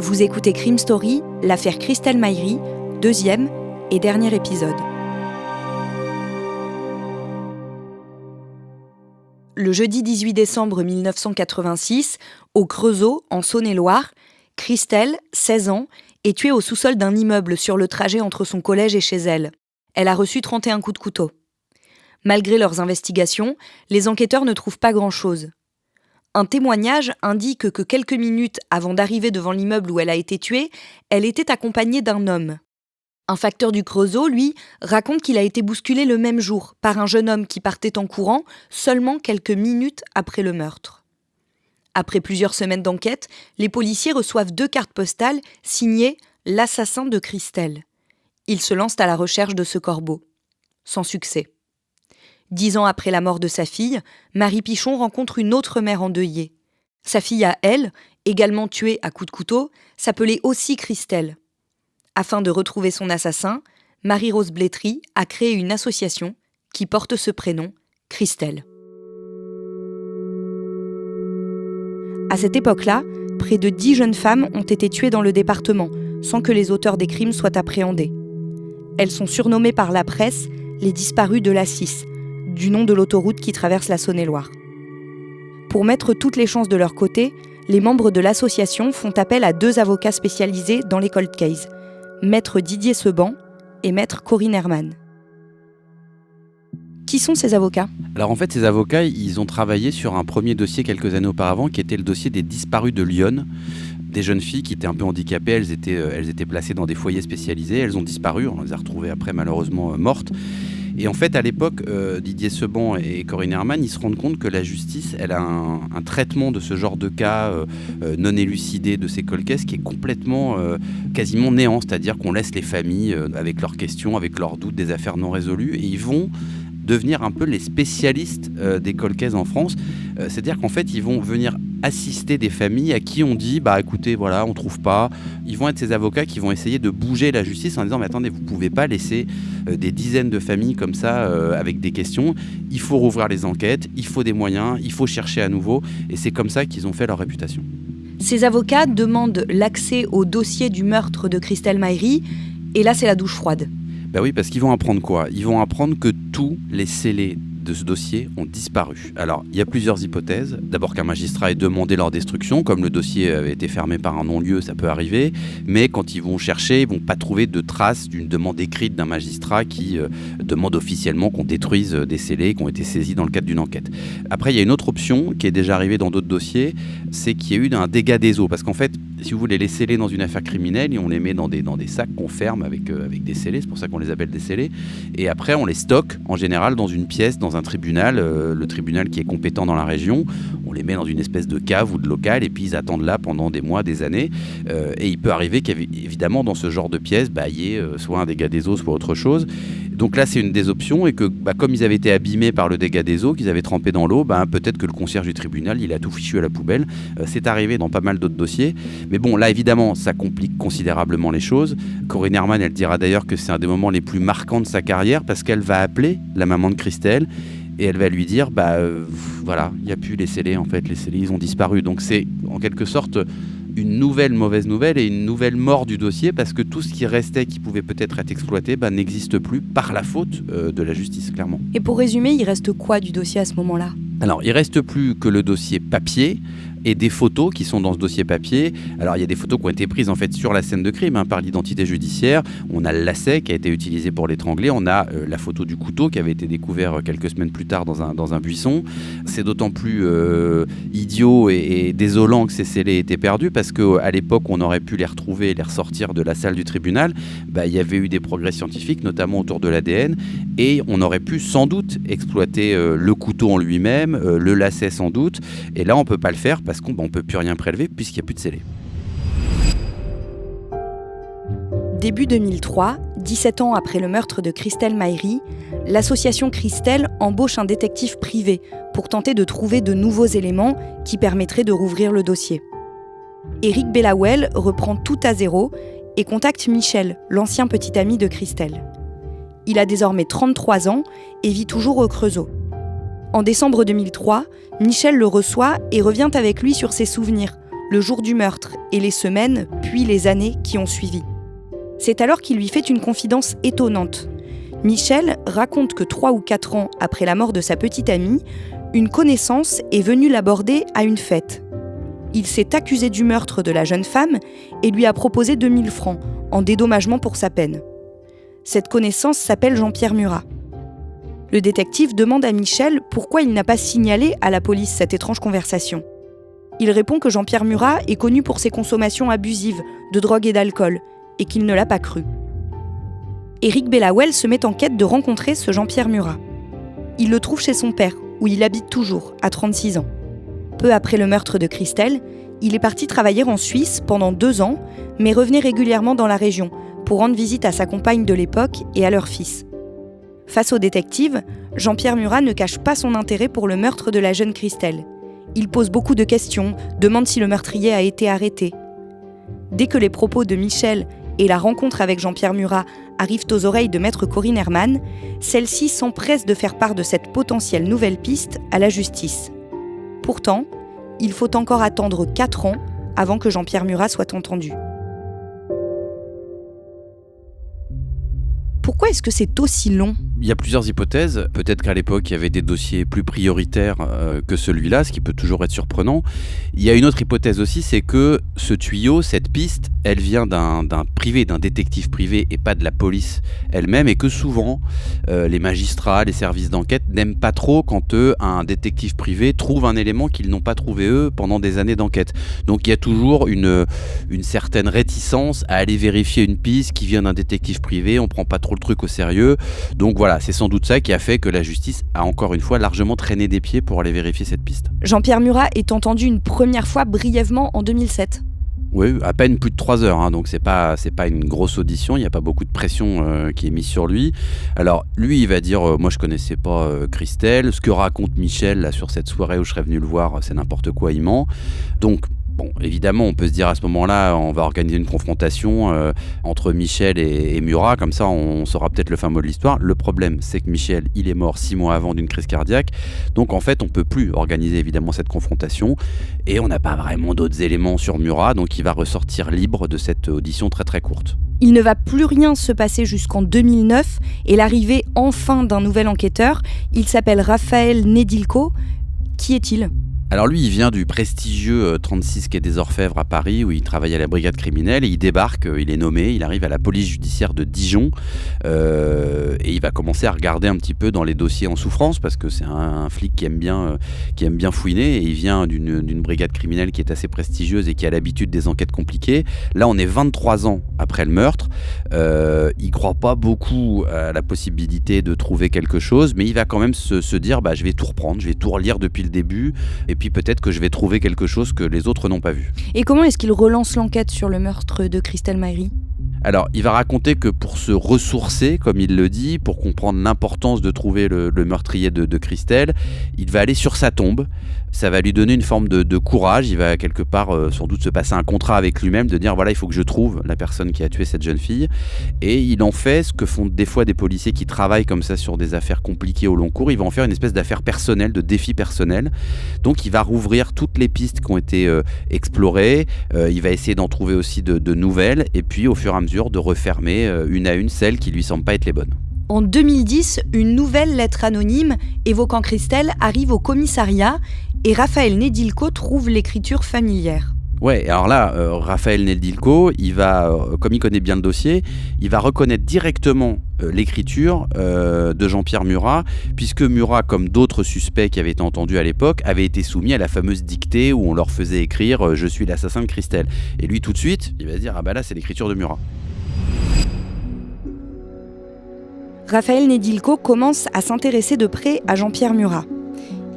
Vous écoutez Crime Story, l'affaire Christelle Mayri, 2e et dernier épisode. Le jeudi 18 décembre 1986, au Creusot, en Saône-et-Loire, Christelle, 16 ans, est tuée au sous-sol d'un immeuble sur le trajet entre son collège et chez elle. Elle a reçu 31 coups de couteau. Malgré leurs investigations, les enquêteurs ne trouvent pas grand-chose. Un témoignage indique que quelques minutes avant d'arriver devant l'immeuble où elle a été tuée, elle était accompagnée d'un homme. Un facteur du Creusot, lui, raconte qu'il a été bousculé le même jour par un jeune homme qui partait en courant seulement quelques minutes après le meurtre. Après plusieurs semaines d'enquête, les policiers reçoivent 2 cartes postales signées « L'assassin de Christelle ». Ils se lancent à la recherche de ce corbeau. Sans succès. 10 ans après la mort de sa fille, Marie Pichon rencontre une autre mère endeuillée. Sa fille à elle, également tuée à coups de couteau, s'appelait aussi Christelle. Afin de retrouver son assassin, Marie-Rose Blétry a créé une association qui porte ce prénom, Christelle. À cette époque-là, près de 10 jeunes femmes ont été tuées dans le département, sans que les auteurs des crimes soient appréhendés. Elles sont surnommées par la presse les disparues de l'A6, du nom de l'autoroute qui traverse la Saône-et-Loire. Pour mettre toutes les chances de leur côté, les membres de l'association font appel à 2 avocats spécialisés dans les cold cases, Maître Didier Seban et Maître Corinne Herman. Qui sont ces avocats ? Alors en fait, ces avocats, ils ont travaillé sur un premier dossier quelques années auparavant, qui était le dossier des disparues de Lyon, des jeunes filles qui étaient un peu handicapées, elles étaient placées dans des foyers spécialisés, elles ont disparu, on les a retrouvées après malheureusement mortes. Et en fait, à l'époque, Didier Seban et Corinne Herman, ils se rendent compte que la justice, elle a un traitement de ce genre de cas non élucidé de ces cold cases qui est complètement, quasiment néant. C'est-à-dire qu'on laisse les familles avec leurs questions, avec leurs doutes, des affaires non résolues, et ils vont devenir un peu les spécialistes des cold cases en France. C'est-à-dire qu'en fait, ils vont venir assister des familles à qui on dit écoutez, voilà, on trouve pas. Ils vont être ces avocats qui vont essayer de bouger la justice en disant mais attendez, vous pouvez pas laisser des dizaines de familles comme ça avec des questions. Il faut rouvrir les enquêtes, il faut des moyens, il faut chercher à nouveau, et c'est comme ça qu'ils ont fait leur réputation. Ces avocats demandent l'accès au dossier du meurtre de Christelle Mayri, et là c'est la douche froide. Oui, parce qu'ils vont apprendre quoi ? Ils vont apprendre que tous les scellés de ce dossier ont disparu. Alors, il y a plusieurs hypothèses. D'abord qu'un magistrat ait demandé leur destruction, comme le dossier avait été fermé par un non-lieu, ça peut arriver. Mais quand ils vont chercher, ils ne vont pas trouver de traces d'une demande écrite d'un magistrat qui demande officiellement qu'on détruise des scellés qui ont été saisis dans le cadre d'une enquête. Après, il y a une autre option qui est déjà arrivée dans d'autres dossiers, c'est qu'il y a eu un dégât des eaux. Parce qu'en fait, si vous voulez, les scellés dans une affaire criminelle, on les met dans des sacs qu'on ferme avec des scellés, c'est pour ça qu'on les appelle des scellés. Et après, on les stocke en général dans une pièce, dans un tribunal, le tribunal qui est compétent dans la région. On les met dans une espèce de cave ou de local et puis ils attendent là pendant des mois, des années. Et il peut arriver qu'évidemment, dans ce genre de pièce, il y ait soit un dégât des eaux, soit autre chose. Donc là, c'est une des options, et que comme ils avaient été abîmés par le dégât des eaux, qu'ils avaient trempé dans l'eau, peut-être que le concierge du tribunal, il a tout fichu à la poubelle. C'est arrivé dans pas mal d'autres dossiers. Mais bon, là, évidemment, ça complique considérablement les choses. Corinne Herman, elle dira d'ailleurs que c'est un des moments les plus marquants de sa carrière, parce qu'elle va appeler la maman de Christelle, et elle va lui dire, voilà, il n'y a plus les scellés, en fait, les scellés, ils ont disparu. Donc c'est, en quelque sorte, une nouvelle mauvaise nouvelle et une nouvelle mort du dossier, parce que tout ce qui restait, qui pouvait peut-être être exploité, n'existe plus par la faute de la justice, clairement. Et pour résumer, il reste quoi du dossier à ce moment-là ? Alors, il reste plus que le dossier papier et des photos qui sont dans ce dossier papier. Alors, il y a des photos qui ont été prises en fait sur la scène de crime par l'identité judiciaire. On a le lacet qui a été utilisé pour l'étrangler. On a la photo du couteau qui avait été découvert quelques semaines plus tard dans un buisson. C'est d'autant plus idiot et désolant que ces scellés étaient perdus, parce qu'à l'époque, on aurait pu les retrouver et les ressortir de la salle du tribunal. Il y avait eu des progrès scientifiques, notamment autour de l'ADN, et on aurait pu sans doute exploiter le couteau en lui-même, le lacet sans doute. Et là, on ne peut pas le faire parce qu'on ne peut plus rien prélever puisqu'il n'y a plus de scellés. Début 2003, 17 ans après le meurtre de Christelle Mayri, l'association Christelle embauche un détective privé pour tenter de trouver de nouveaux éléments qui permettraient de rouvrir le dossier. Éric Bellawel reprend tout à zéro et contacte Michel, l'ancien petit ami de Christelle. Il a désormais 33 ans et vit toujours au Creusot. En décembre 2003, Michel le reçoit et revient avec lui sur ses souvenirs, le jour du meurtre et les semaines, puis les années qui ont suivi. C'est alors qu'il lui fait une confidence étonnante. Michel raconte que 3 ou 4 ans après la mort de sa petite amie, une connaissance est venue l'aborder à une fête. Il s'est accusé du meurtre de la jeune femme et lui a proposé 2000 francs en dédommagement pour sa peine. Cette connaissance s'appelle Jean-Pierre Murat. Le détective demande à Michel pourquoi il n'a pas signalé à la police cette étrange conversation. Il répond que Jean-Pierre Murat est connu pour ses consommations abusives de drogue et d'alcool et qu'il ne l'a pas cru. Éric Bellawel se met en quête de rencontrer ce Jean-Pierre Murat. Il le trouve chez son père, où il habite toujours, à 36 ans. Peu après le meurtre de Christelle, il est parti travailler en Suisse pendant 2 ans, mais revenait régulièrement dans la région pour rendre visite à sa compagne de l'époque et à leur fils. Face au détective, Jean-Pierre Murat ne cache pas son intérêt pour le meurtre de la jeune Christelle. Il pose beaucoup de questions, demande si le meurtrier a été arrêté. Dès que les propos de Michel et la rencontre avec Jean-Pierre Murat arrivent aux oreilles de maître Corinne Herman, celle-ci s'empresse de faire part de cette potentielle nouvelle piste à la justice. Pourtant, il faut encore attendre 4 ans avant que Jean-Pierre Murat soit entendu. Pourquoi est-ce que c'est aussi long ? Il y a plusieurs hypothèses. Peut-être qu'à l'époque, il y avait des dossiers plus prioritaires que celui-là, ce qui peut toujours être surprenant. Il y a une autre hypothèse aussi, c'est que ce tuyau, cette piste, elle vient d'un privé, d'un détective privé et pas de la police elle-même, et que souvent, les magistrats, les services d'enquête n'aiment pas trop quand un détective privé trouve un élément qu'ils n'ont pas trouvé eux pendant des années d'enquête. Donc il y a toujours une certaine réticence à aller vérifier une piste qui vient d'un détective privé, on prend pas trop le truc au sérieux. Donc voilà, c'est sans doute ça qui a fait que la justice a encore une fois largement traîné des pieds pour aller vérifier cette piste. Jean-Pierre Murat est entendu une première fois brièvement en 2007. Oui, à peine plus de 3 heures, hein, donc c'est pas une grosse audition, il n'y a pas beaucoup de pression qui est mise sur lui. Alors lui, il va dire moi je connaissais pas Christelle, ce que raconte Michel là, sur cette soirée où je serais venu le voir, c'est n'importe quoi, il ment. Donc bon, évidemment, on peut se dire à ce moment-là, on va organiser une confrontation entre Michel et Murat, comme ça on saura peut-être le fin mot de l'histoire. Le problème, c'est que Michel, il est mort 6 mois avant d'une crise cardiaque, donc en fait on peut plus organiser évidemment cette confrontation, et on n'a pas vraiment d'autres éléments sur Murat, donc il va ressortir libre de cette audition très très courte. Il ne va plus rien se passer jusqu'en 2009 et l'arrivée enfin d'un nouvel enquêteur. Il s'appelle Raphaël Nedilko. Qui est-il ? Alors lui, il vient du prestigieux 36 quai des Orfèvres à Paris, où il travaille à la brigade criminelle, et il débarque, il est nommé, il arrive à la police judiciaire de Dijon, et il va commencer à regarder un petit peu dans les dossiers en souffrance, parce que c'est un flic qui aime bien fouiner, et il vient d'une brigade criminelle qui est assez prestigieuse et qui a l'habitude des enquêtes compliquées. Là, on est 23 ans après le meurtre, il croit pas beaucoup à la possibilité de trouver quelque chose, mais il va quand même se dire, je vais tout reprendre, je vais tout relire depuis le début, et puis peut-être que je vais trouver quelque chose que les autres n'ont pas vu. Et comment est-ce qu'il relance l'enquête sur le meurtre de Christelle Mayri ? Alors, il va raconter que pour se ressourcer, comme il le dit, pour comprendre l'importance de trouver le meurtrier de Christelle, il va aller sur sa tombe. Ça va lui donner une forme de courage. Il va quelque part sans doute se passer un contrat avec lui-même, de dire voilà, il faut que je trouve la personne qui a tué cette jeune fille. Et il en fait ce que font des fois des policiers qui travaillent comme ça sur des affaires compliquées au long cours. Il va en faire une espèce d'affaire personnelle, de défi personnel. Donc il va rouvrir toutes les pistes qui ont été explorées. Il va essayer d'en trouver aussi de nouvelles. Et puis au fur et à mesure de refermer une à une celles qui lui semblent pas être les bonnes. En 2010, une nouvelle lettre anonyme évoquant Christelle arrive au commissariat et Raphaël Nedilko trouve l'écriture familière. Ouais, alors là, Raphaël Nedilko, il va, comme il connaît bien le dossier, il va reconnaître directement l'écriture de Jean-Pierre Murat, puisque Murat, comme d'autres suspects qui avaient été entendus à l'époque, avait été soumis à la fameuse dictée où on leur faisait écrire « Je suis l'assassin de Christelle ». Et lui, tout de suite, il va se dire « Ah bah là, c'est l'écriture de Murat ». Raphaël Nedilko commence à s'intéresser de près à Jean-Pierre Murat.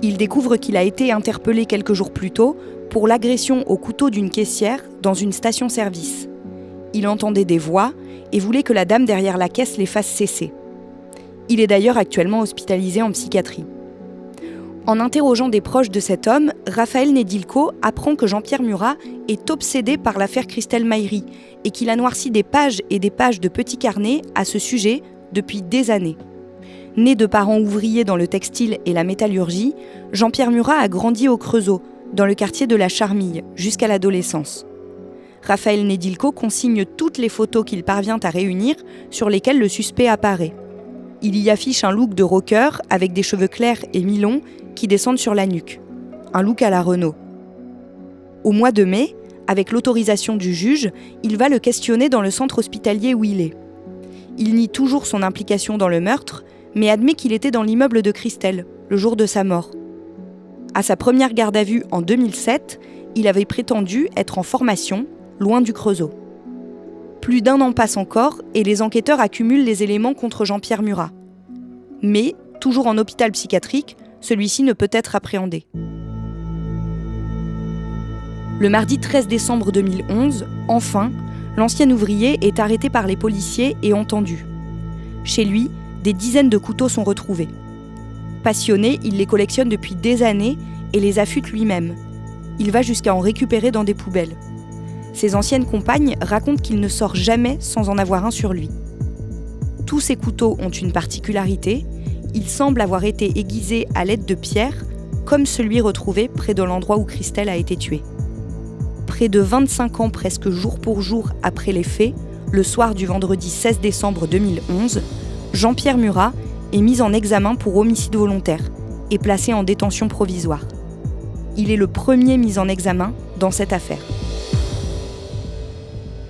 Il découvre qu'il a été interpellé quelques jours plus tôt pour l'agression au couteau d'une caissière dans une station-service. Il entendait des voix et voulait que la dame derrière la caisse les fasse cesser. Il est d'ailleurs actuellement hospitalisé en psychiatrie. En interrogeant des proches de cet homme, Raphaël Nedilko apprend que Jean-Pierre Murat est obsédé par l'affaire Christelle Mayri et qu'il a noirci des pages et des pages de petits carnets à ce sujet depuis des années. Né de parents ouvriers dans le textile et la métallurgie, Jean-Pierre Murat a grandi au Creusot, dans le quartier de la Charmille, jusqu'à l'adolescence. Raphaël Nedilko consigne toutes les photos qu'il parvient à réunir sur lesquelles le suspect apparaît. Il y affiche un look de rocker avec des cheveux clairs et mi-longs qui descendent sur la nuque. Un look à la Renault. Au mois de mai, avec l'autorisation du juge, il va le questionner dans le centre hospitalier où il est. Il nie toujours son implication dans le meurtre, mais admet qu'il était dans l'immeuble de Christelle, le jour de sa mort. À sa première garde à vue en 2007, il avait prétendu être en formation, loin du Creusot. Plus d'1 an passe encore et les enquêteurs accumulent les éléments contre Jean-Pierre Murat. Mais, toujours en hôpital psychiatrique, celui-ci ne peut être appréhendé. Le mardi 13 décembre 2011, enfin, l'ancien ouvrier est arrêté par les policiers et entendu. Chez lui, des dizaines de couteaux sont retrouvés. Passionné, il les collectionne depuis des années et les affûte lui-même. Il va jusqu'à en récupérer dans des poubelles. Ses anciennes compagnes racontent qu'il ne sort jamais sans en avoir un sur lui. Tous ces couteaux ont une particularité, ils semblent avoir été aiguisés à l'aide de pierres, comme celui retrouvé près de l'endroit où Christelle a été tuée. Près de 25 ans presque jour pour jour après les faits, le soir du vendredi 16 décembre 2011, Jean-Pierre Murat est mis en examen pour homicide volontaire et placé en détention provisoire. Il est le premier mis en examen dans cette affaire.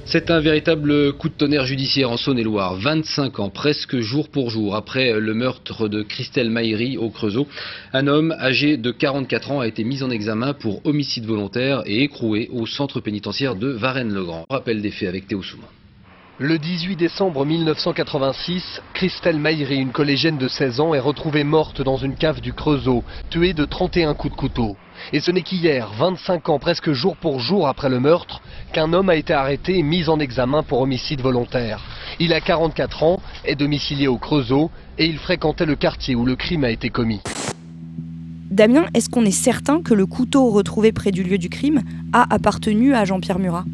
C'est un véritable coup de tonnerre judiciaire en Saône-et-Loire. 25 ans, presque jour pour jour, après le meurtre de Christelle Maïri au Creusot. Un homme âgé de 44 ans a été mis en examen pour homicide volontaire et écroué au centre pénitentiaire de Varennes-le-Grand. Rappel des faits avec Théo Soumont. Le 18 décembre 1986, Christelle Maïri, une collégienne de 16 ans, est retrouvée morte dans une cave du Creusot, tuée de 31 coups de couteau. Et ce n'est qu'hier, 25 ans presque jour pour jour après le meurtre, qu'un homme a été arrêté et mis en examen pour homicide volontaire. Il a 44 ans, est domicilié au Creusot et il fréquentait le quartier où le crime a été commis. Damien, est-ce qu'on est certain que le couteau retrouvé près du lieu du crime a appartenu à Jean-Pierre Murat ?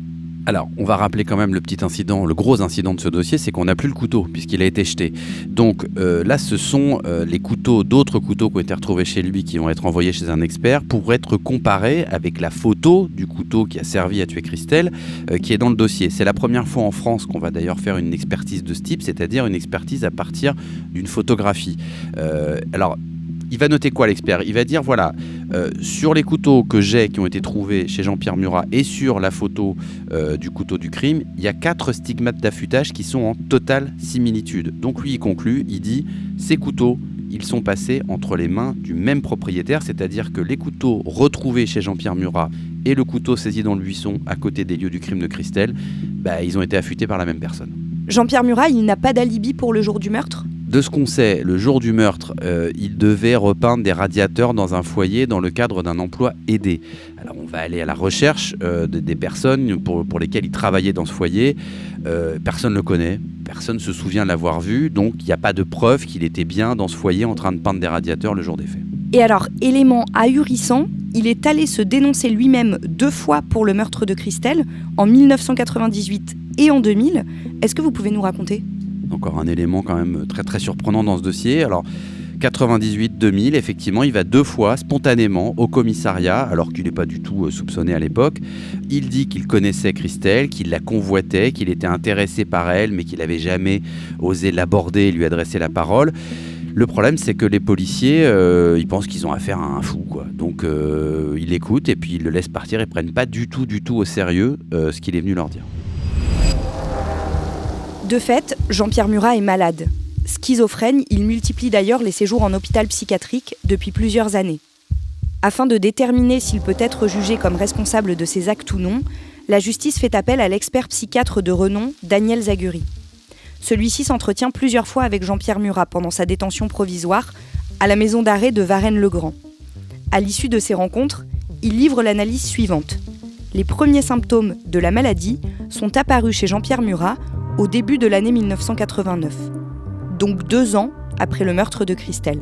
Alors, on va rappeler quand même le petit incident, le gros incident de ce dossier, c'est qu'on n'a plus le couteau, puisqu'il a été jeté. Donc là, ce sont les couteaux, d'autres couteaux qui ont été retrouvés chez lui, qui vont être envoyés chez un expert, pour être comparés avec la photo du couteau qui a servi à tuer Christelle, qui est dans le dossier. C'est la première fois en France qu'on va d'ailleurs faire une expertise de ce type, c'est-à-dire une expertise à partir d'une photographie. Alors, il va noter quoi l'expert ? Il va dire voilà, sur les couteaux que j'ai qui ont été trouvés chez Jean-Pierre Murat et sur la photo du couteau du crime, il y a 4 stigmates d'affûtage qui sont en totale similitude. Donc lui il conclut, il dit ces couteaux, ils sont passés entre les mains du même propriétaire, c'est-à-dire que les couteaux retrouvés chez Jean-Pierre Murat et le couteau saisi dans le buisson à côté des lieux du crime de Christelle, ils ont été affûtés par la même personne. Jean-Pierre Murat, il n'a pas d'alibi pour le jour du meurtre ? De ce qu'on sait, le jour du meurtre, il devait repeindre des radiateurs dans un foyer dans le cadre d'un emploi aidé. Alors on va aller à la recherche des personnes pour lesquelles il travaillait dans ce foyer. Personne ne le connaît, personne ne se souvient de l'avoir vu, donc il n'y a pas de preuve qu'il était bien dans ce foyer en train de peindre des radiateurs le jour des faits. Et alors, élément ahurissant, il est allé se dénoncer lui-même 2 fois pour le meurtre de Christelle, en 1998 et en 2000. Est-ce que vous pouvez nous raconter ? Encore un élément quand même très très surprenant dans ce dossier. Alors 98-2000, effectivement, il va 2 fois spontanément au commissariat, alors qu'il n'est pas du tout soupçonné à l'époque. Il dit qu'il connaissait Christelle, qu'il la convoitait, qu'il était intéressé par elle, mais qu'il n'avait jamais osé l'aborder et lui adresser la parole. Le problème, c'est que les policiers, ils pensent qu'ils ont affaire à un fou, quoi. Donc ils l'écoutent et puis ils le laissent partir et ne prennent pas du tout au sérieux ce qu'il est venu leur dire. De fait, Jean-Pierre Murat est malade. Schizophrène, il multiplie d'ailleurs les séjours en hôpital psychiatrique depuis plusieurs années. Afin de déterminer s'il peut être jugé comme responsable de ses actes ou non, la justice fait appel à l'expert psychiatre de renom, Daniel Zaguri. Celui-ci s'entretient plusieurs fois avec Jean-Pierre Murat pendant sa détention provisoire à la maison d'arrêt de Varennes-le-Grand. À l'issue de ces rencontres, il livre l'analyse suivante. Les premiers symptômes de la maladie sont apparus chez Jean-Pierre Murat au début de l'année 1989, donc 2 ans après le meurtre de Christelle.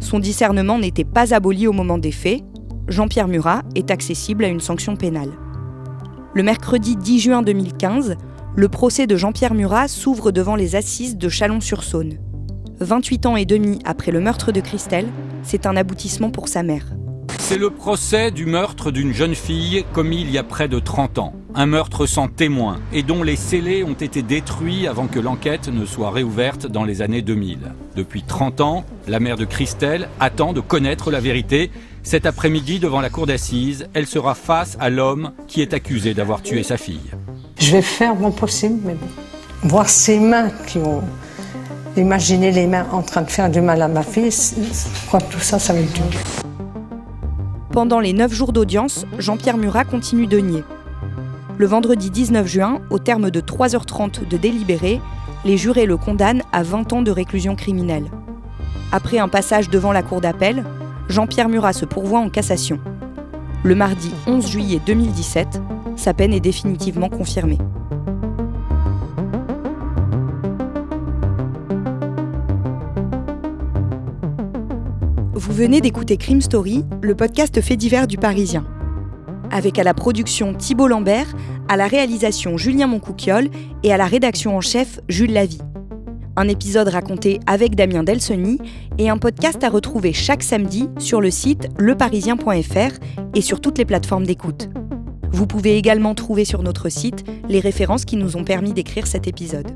Son discernement n'était pas aboli au moment des faits. Jean-Pierre Murat est accessible à une sanction pénale. Le mercredi 10 juin 2015, le procès de Jean-Pierre Murat s'ouvre devant les assises de Chalon-sur-Saône. 28 ans et demi après le meurtre de Christelle, c'est un aboutissement pour sa mère. C'est le procès du meurtre d'une jeune fille commis il y a près de 30 ans. Un meurtre sans témoin et dont les scellés ont été détruits avant que l'enquête ne soit réouverte dans les années 2000. Depuis 30 ans, la mère de Christelle attend de connaître la vérité. Cet après-midi, devant la cour d'assises, elle sera face à l'homme qui est accusé d'avoir tué sa fille. Je vais faire mon possible, mais bon. Voir ces mains qui ont... Imaginez les mains en train de faire du mal à ma fille, je crois que tout ça, ça va être dur. Pendant les 9 jours d'audience, Jean-Pierre Murat continue de nier. Le vendredi 19 juin, au terme de 3h30 de délibéré, les jurés le condamnent à 20 ans de réclusion criminelle. Après un passage devant la cour d'appel, Jean-Pierre Murat se pourvoit en cassation. Le mardi 11 juillet 2017, sa peine est définitivement confirmée. Vous venez d'écouter Crime Story, le podcast fait divers du Parisien. Avec à la production Thibault Lambert, à la réalisation Julien Moncouquiol et à la rédaction en chef Jules Lavie. Un épisode raconté avec Damien Delseny et un podcast à retrouver chaque samedi sur le site leparisien.fr et sur toutes les plateformes d'écoute. Vous pouvez également trouver sur notre site les références qui nous ont permis d'écrire cet épisode.